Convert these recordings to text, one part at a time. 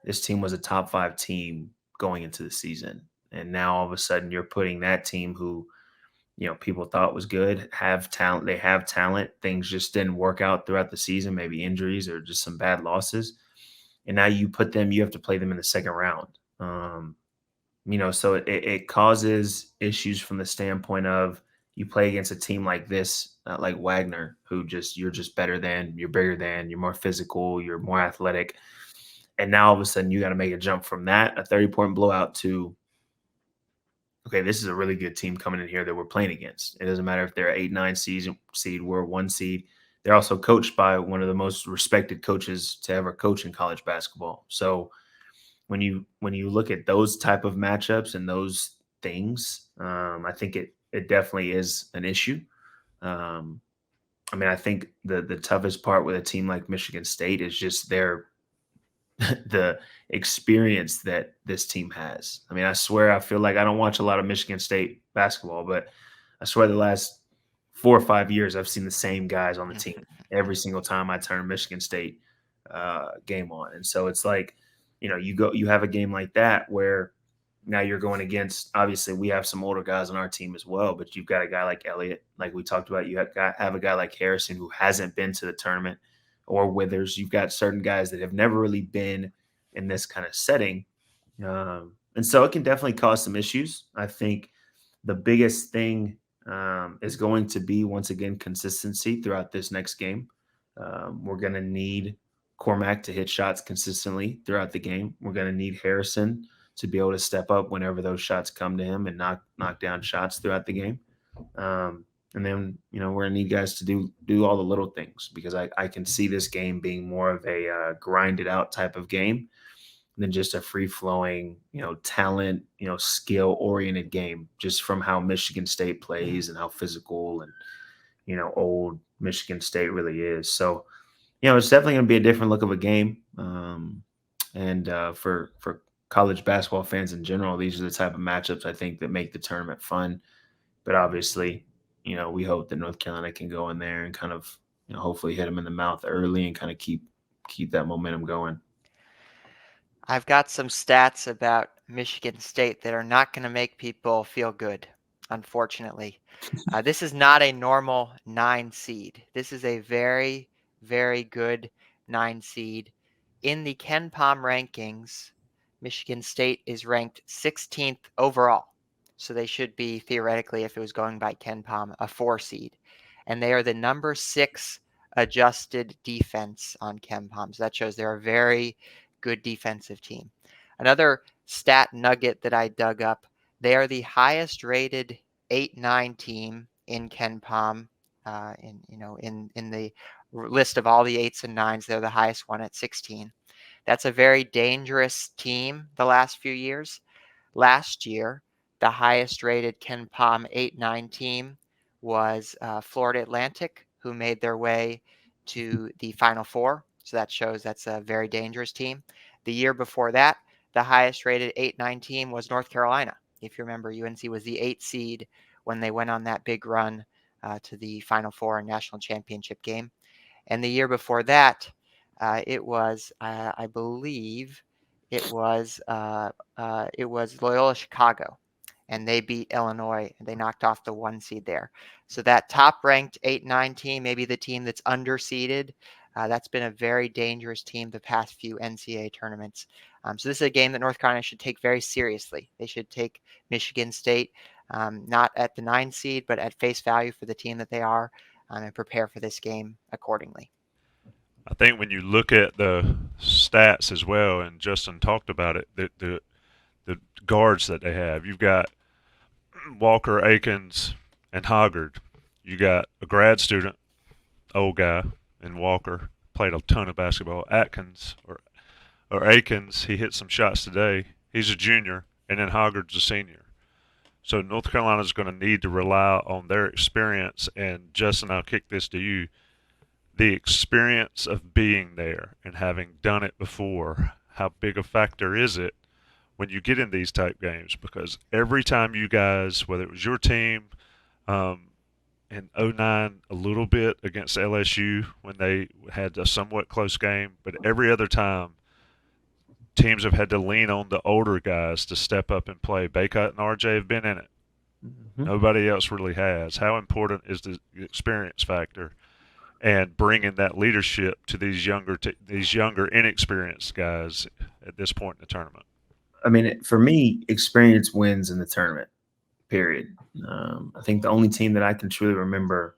this team was a top 5 team going into the season. And now all of a sudden you're putting that team who, people thought was good, have talent. They have talent. Things just didn't work out throughout the season, maybe injuries or just some bad losses. And now you have to play them in the second round. So it causes issues from the standpoint of you play against a team like this, like Wagner, who you're just better than, you're bigger than, you're more physical, you're more athletic. And now all of a sudden you got to make a jump from that, a 30-point blowout, to, okay, this is a really good team coming in here that we're playing against. It doesn't matter if they're 8-9 seed, we're 1 seed. They're also coached by one of the most respected coaches to ever coach in college basketball. So when you look at those type of matchups and those things, I think it definitely is an issue. I think the toughest part with a team like Michigan State is just the experience that this team has. I swear, I feel like I don't watch a lot of Michigan State basketball, but I swear the last 4 or 5 years I've seen the same guys on the team every single time I turn Michigan State game on. And so it's like, you have a game like that where now you're going against, obviously we have some older guys on our team as well, but you've got a guy like Elliot, like we talked about. You have a guy like Harrison who hasn't been to the tournament, or Withers. You've got certain guys that have never really been in this kind of setting. And so it can definitely cause some issues. I think the biggest thing is going to be, once again, consistency throughout this next game. We're going to need Cormac to hit shots consistently throughout the game. We're going to need Harrison to be able to step up whenever those shots come to him and knock down shots throughout the game. And then, we're going to need guys to do all the little things, because I can see this game being more of a grinded out type of game than just a free flowing, talent, skill oriented game, just from how Michigan State plays and how physical and, old Michigan State really is. So, it's definitely going to be a different look of a game. And for college basketball fans in general, these are the type of matchups I think that make the tournament fun. But obviously, we hope that North Carolina can go in there and kind of, hopefully hit them in the mouth early and kind of keep that momentum going. I've got some stats about Michigan State that are not going to make people feel good, unfortunately. This is not a normal 9 seed. This is a very, very good 9 seed. In the KenPom rankings, Michigan State is ranked 16th overall. So they should be, theoretically, if it was going by KenPom, a 4 seed. And they are the number 6 adjusted defense on KenPom. So that shows they're a very good defensive team. Another stat nugget that I dug up, they are the highest rated 8-9 team in KenPom. In the list of all the 8s and 9s, they're the highest one at 16. That's a very dangerous team the last few years. Last year, the highest rated KenPom 8-9 team was Florida Atlantic, who made their way to the Final Four. So that shows that's a very dangerous team. The year before that, the highest rated 8-9 team was North Carolina. If you remember, UNC was the 8th seed when they went on that big run to the Final Four and national championship game. And the year before that, it was, I believe, it was Loyola Chicago, and they beat Illinois. And they knocked off the 1 seed there. So that top-ranked 8-9 team, maybe the team that's underseeded, that's been a very dangerous team the past few NCAA tournaments. So this is a game that North Carolina should take very seriously. They should take Michigan State not at the 9 seed, but at face value for the team that they are, and prepare for this game accordingly. I think when you look at the stats as well, and Justin talked about it, the guards that they have, you've got Walker, Akins, and Hoggard. You got a grad student, old guy, in Walker, played a ton of basketball. Atkins or Akins, he hit some shots today. He's a junior, and then Hoggard's a senior. So North Carolina's going to need to rely on their experience. And Justin, I'll kick this to you. The experience of being there and having done it before, how big a factor is it when you get in these type games? Because every time you guys, whether it was your team in 09 a little bit against LSU when they had a somewhat close game, but every other time teams have had to lean on the older guys to step up and play. Baycott and RJ have been in it. Nobody else really has. How important is the experience factor and bringing that leadership to these younger inexperienced guys at this point in the tournament? I mean, for me, experience wins in the tournament, period. I think the only team that I can truly remember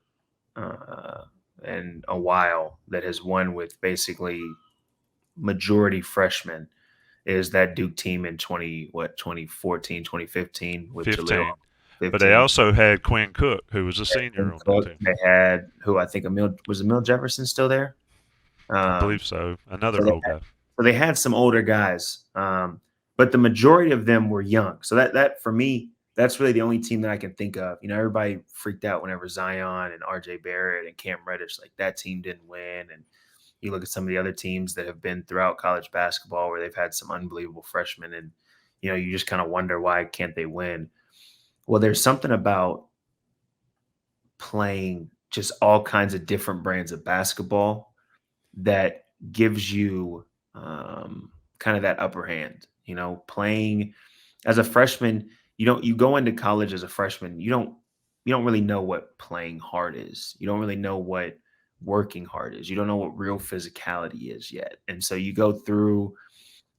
in a while that has won with basically majority freshmen is that Duke team in 2014, 2015 with 15. Jaleel. 15. But they also had Quinn Cook, who was a senior on that team. They had who I think Emil Jefferson still there? I believe so. Another old guy. So they had some older guys, but the majority of them were young. So that for me, that's really the only team that I can think of. You know, everybody freaked out whenever Zion and RJ Barrett and Cam Reddish, like that team didn't win. And you look at some of the other teams that have been throughout college basketball where they've had some unbelievable freshmen, and you know, you just kind of wonder why can't they win? Well, there's something about playing just all kinds of different brands of basketball that gives you kind of that upper hand. You know, playing as a freshman, you go into college as a freshman, you don't really know what playing hard is. You don't really know what working hard is. You don't know what real physicality is yet. And so you go through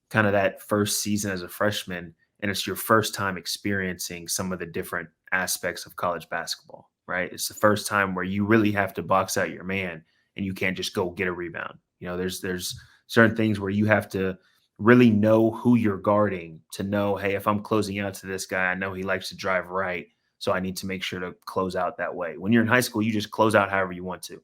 kind of that first season as a freshman, and it's your first time experiencing some of the different aspects of college basketball, right? It's the first time where you really have to box out your man and you can't just go get a rebound. You know, there's certain things where you have to really know who you're guarding to know, hey, if I'm closing out to this guy, I know he likes to drive right, so I need to make sure to close out that way. When you're in high school, you just close out however you want to.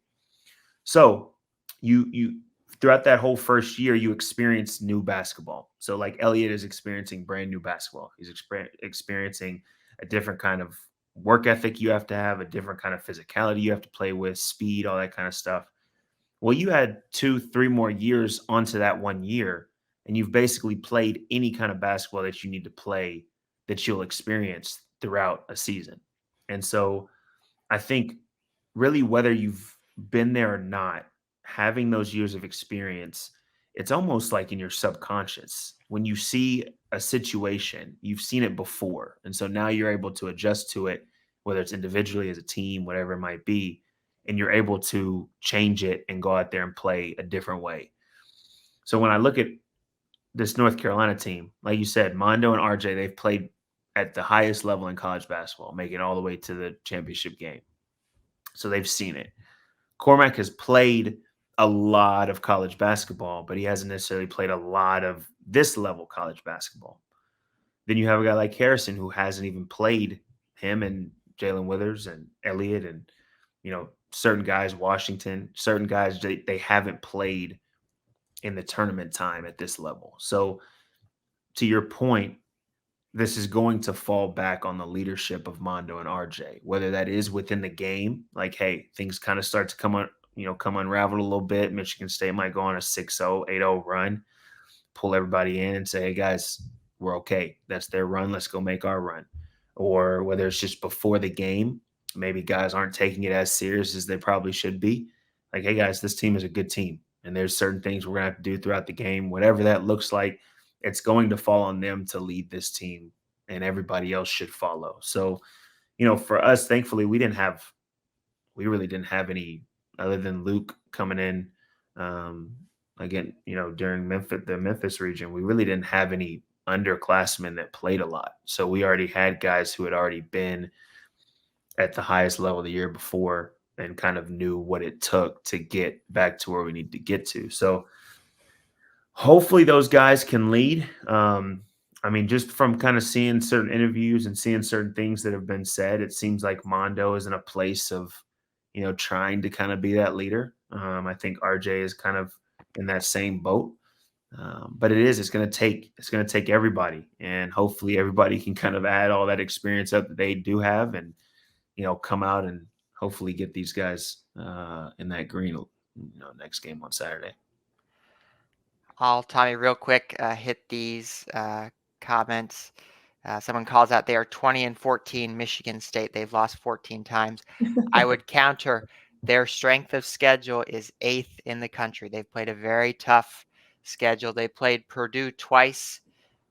So you throughout that whole first year, you experience new basketball. So like Elliot is experiencing brand new basketball. He's experiencing a different kind of work ethic you have to have, a different kind of physicality you have to play with, speed, all that kind of stuff. Well, you had 2-3 more years onto that 1 year, and you've basically played any kind of basketball that you need to play that you'll experience throughout a season. And so I think really whether you've been there or not, having those years of experience, it's almost like in your subconscious. When you see a situation, you've seen it before. And so now you're able to adjust to it, whether it's individually, as a team, whatever it might be, and you're able to change it and go out there and play a different way. So when I look at this North Carolina team, like you said, Mondo and RJ, they've played at the highest level in college basketball, making it all the way to the championship game. So they've seen it. Cormac has played a lot of college basketball, but he hasn't necessarily played a lot of this level college basketball. Then you have a guy like Harrison who hasn't even played, him and Jalen Withers and Elliot and, you know, certain guys, Washington, certain guys, they haven't played in the tournament time at this level. So to your point, this is going to fall back on the leadership of Mondo and RJ, whether that is within the game, like, hey, things kind of start to come unraveled a little bit. Michigan State might go on a 6-0, 8-0 run, pull everybody in and say, hey, guys, we're okay. That's their run. Let's go make our run. Or whether it's just before the game, maybe guys aren't taking it as serious as they probably should be. Like, hey, guys, this team is a good team, and there's certain things we're going to have to do throughout the game, whatever that looks like. It's going to fall on them to lead this team, and everybody else should follow. So, you know, for us, thankfully, we really didn't have any other than Luke coming in. Again, you know, during the Memphis region, we really didn't have any underclassmen that played a lot. So we already had guys who had already been at the highest level the year before and kind of knew what it took to get back to where we need to get to. So hopefully those guys can lead. I mean, just from kind of seeing certain interviews and seeing certain things that have been said, it seems like Mondo is in a place of, you know, trying to kind of be that leader. I think RJ is kind of in that same boat. But it's going to take everybody, and hopefully everybody can kind of add all that experience up that they do have, and, you know, come out and hopefully get these guys in that green, you know, next game on Saturday. I'll, Tommy, real quick, hit these comments. Someone calls out they are 20-14 Michigan State. They've lost 14 times. I would counter their strength of schedule is 8th in the country. They've played a very tough schedule. They played Purdue twice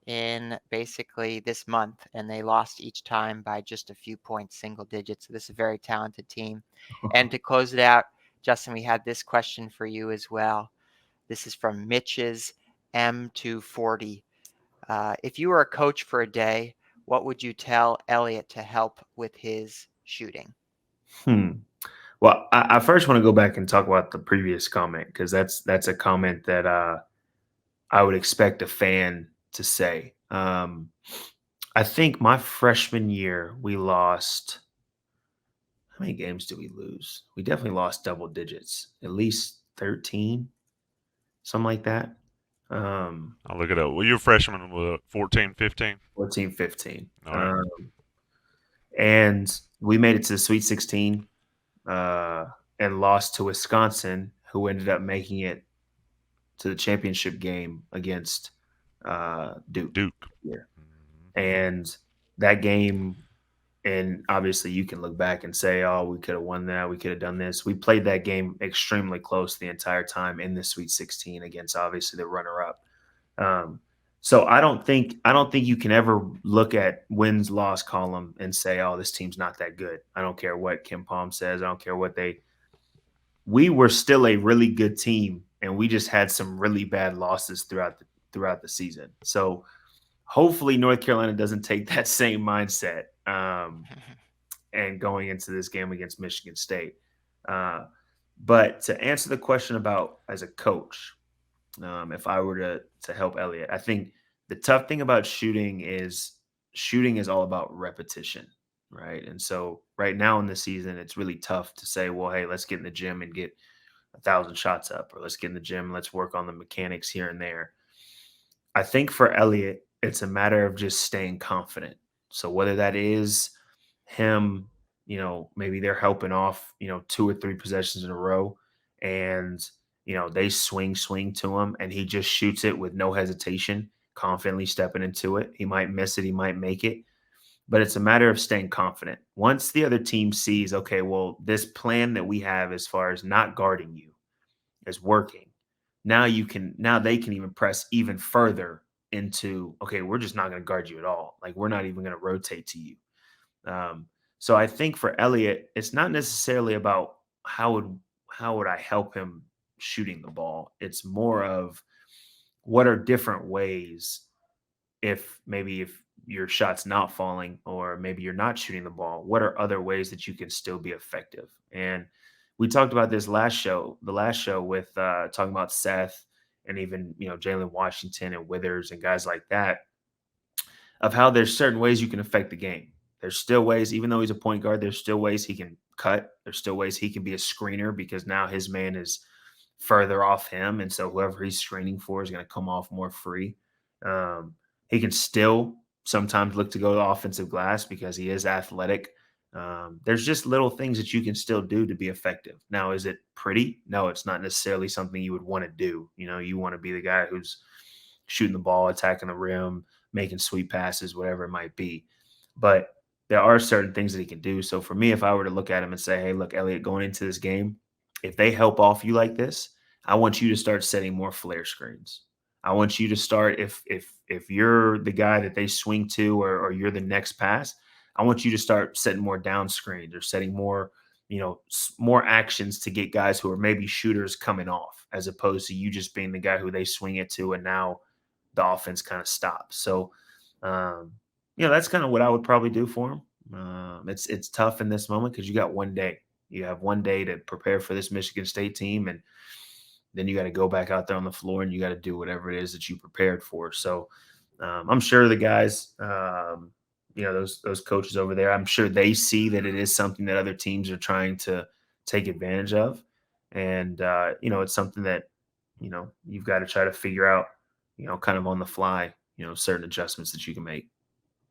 in basically this month, and they lost each time by just a few points, single digits. So this is a very talented team. And to close it out, Justin, we had this question for you as well. This is from Mitch's M240. If you were a coach for a day, what would you tell Elliot to help with his shooting? Well, I first want to go back and talk about the previous comment, because that's a comment that I would expect a fan to say. I think my freshman year, we lost. How many games did we lose? We definitely lost double digits, at least 13, something like that. I'll look it up. Well, your freshman was 14, 15? 14, 15. All right. And we made it to the Sweet 16 and lost to Wisconsin, who ended up making it to the championship game against Duke. Yeah. And that game, and obviously you can look back and say, oh, we could have won that. We could have done this. We played that game extremely close the entire time in the Sweet 16 against obviously the runner-up. So I don't think you can ever look at wins loss column and say, oh, this team's not that good. I don't care what Kim Palm says. I don't care what we were still a really good team, and we just had some really bad losses throughout the season. So hopefully North Carolina doesn't take that same mindset and going into this game against Michigan State. But to answer the question about as a coach, if I were to help Elliot, I think the tough thing about shooting is all about repetition, right? And so right now in the season, it's really tough to say, well, hey, let's get in the gym and get 1,000 shots up, or let's get in the gym and let's work on the mechanics here and there. I think for Elliot, it's a matter of just staying confident. So whether that is him, maybe they're helping off, 2 or 3 possessions in a row, and they swing to him, and he just shoots it with no hesitation, confidently stepping into it. He might miss it, he might make it, but it's a matter of staying confident. Once the other team sees, okay, well, this plan that we have as far as not guarding you is working, now they can even press even further into, okay, we're just not going to guard you at all. Like, we're not even going to rotate to you. So I think for Elliot, it's not necessarily about how would I help him shooting the ball. It's more of what are different ways if your shot's not falling, or maybe you're not shooting the ball, what are other ways that you can still be effective? And we talked about this the last show with talking about Seth and even, Jalen Washington and Withers and guys like that, of how there's certain ways you can affect the game. There's still ways, even though he's a point guard, there's still ways he can cut. There's still ways he can be a screener, because now his man is further off him. And so whoever he's screening for is going to come off more free. He can still sometimes look to go to offensive glass because he is athletic. There's just little things that you can still do to be effective. Now, is it pretty? No, it's not necessarily something you would want to do. You want to be the guy who's shooting the ball, attacking the rim, making sweet passes, whatever it might be. But there are certain things that he can do. So for me, if I were to look at him and say, hey, look, Elliot, going into this game, if they help off you like this, I want you to start setting more flare screens. I want you to start, if you're the guy that they swing to, or you're the next pass, I want you to start setting more down screens, or setting more, more actions to get guys who are maybe shooters coming off, as opposed to you just being the guy who they swing it to, and now the offense kind of stops. So, that's kind of what I would probably do for him. It's tough in this moment because you got one day. You have one day to prepare for this Michigan State team, and then you got to go back out there on the floor and you got to do whatever it is that you prepared for. So I'm sure the guys, those coaches over there, I'm sure they see that it is something that other teams are trying to take advantage of. And, it's something that, you've got to try to figure out, kind of on the fly, certain adjustments that you can make.